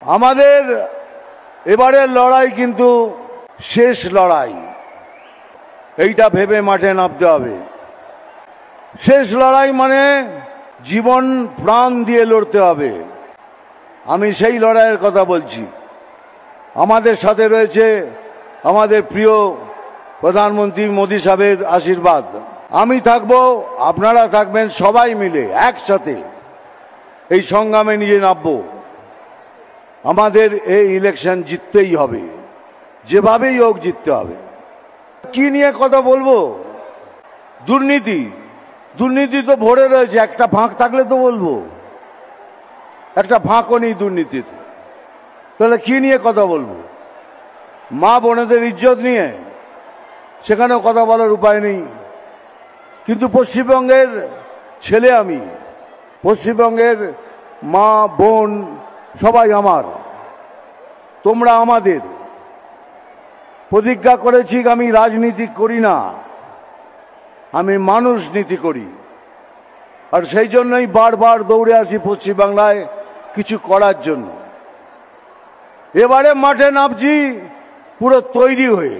আমাদের এবারের লড়াই কিন্তু শেষ লড়াই, এইটা ভেবে মাঠে নামতে হবে। শেষ লড়াই মানে জীবন প্রাণ দিয়ে লড়তে হবে। আমি সেই লড়াইয়ের কথা বলছি। আমাদের সাথে রয়েছে আমাদের প্রিয় প্রধানমন্ত্রী মোদী সাহেবের আশীর্বাদ। আমি থাকবো, আপনারা থাকবেন, সবাই মিলে একসাথে এই সংগ্রামে নিয়ে নামবো। আমাদের এই ইলেকশন জিততেই হবে, যেভাবেই হোক জিততে হবে। কি নিয়ে কথা বলবো? দুর্নীতি। দুর্নীতি তো ভরে রয়েছে, একটা ফাঁক থাকলে তো বলবো। একটা ফাঁকও নেই দুর্নীতিতে, তাহলে কি নিয়ে কথা বলবো? মা বোনেদের ইজ্জত নিয়ে সেখানেও কথা বলার উপায় নেই। কিন্তু পশ্চিমবঙ্গের ছেলে আমি, পশ্চিমবঙ্গের মা বোন সবাই আমার, তোমরা আমাদের। প্রতিজ্ঞা করেছি আমি রাজনীতি করি না, আমি মানুষ নীতি করি। আর সেই জন্যই বারবার দৌড়ে আসি পশ্চিমবাংলায় কিছু করার জন্য। এবারে মাঠে নামছি পুরো তৈরি হয়ে।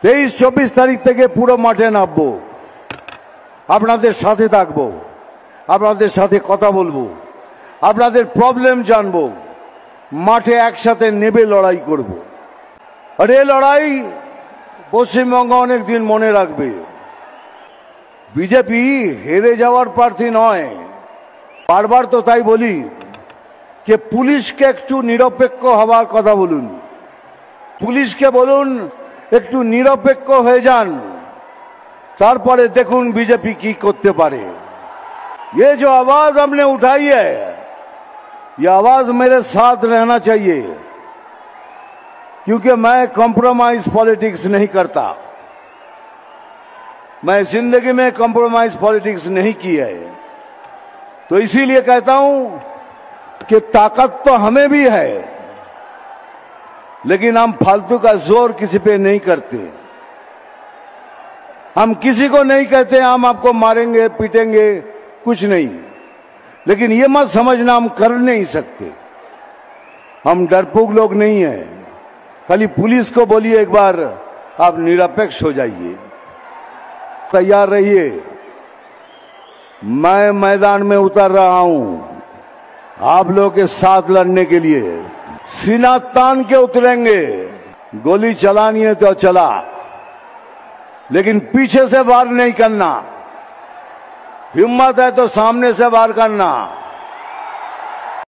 23-24 তারিখ থেকে পুরো মাঠে নামবো, আপনাদের সাথে থাকবো, আপনাদের সাথে কথা বলবো, আপনাদের প্রবলেম জানবো, মাঠে একসাথে নেবে লড়াই করব। আর এই লড়াই পশ্চিমবঙ্গ অনেকদিন মনে রাখবে। বিজেপি হেরে যাওয়ার প্রার্থী নয়। বারবার তো তাই বলি যে পুলিশকে একটু নিরপেক্ষ হওয়ার কথা বলুন, পুলিশকে বলুন একটু নিরপেক্ষ হয়ে যান, তারপরে দেখুন बीजेपी की करते पारे। ये जो आवाज हमने उठाई है, ये आवाज मेरे साथ रहना चाहिए, क्योंकि मैं कॉम्प्रोमाइज पॉलिटिक्स नहीं करता। मैं जिंदगी में कॉम्प्रोमाइज पॉलिटिक्स नहीं की है। तो इसीलिए कहता हूं कि ताकत तो हमें भी है, लेकिन हम फालतू का जोर किसी पे नहीं करते। हम किसी को नहीं कहते हम आपको मारेंगे पीटेंगे, कुछ नहीं। लेकिन ये मत समझना हम कर नहीं सकते। हम डरपोक लोग नहीं हैं। खाली पुलिस को बोलिए एक बार आप निरपेक्ष हो जाइए, तैयार रहिए। मैं मैदान में उतर रहा हूं आप लोगों के साथ लड़ने के लिए। सीना तान के उतरेंगे। गोली चलानी है तो चला, लेकिन पीछे से वार नहीं करना। हिम्मत है तो सामने से वार करना।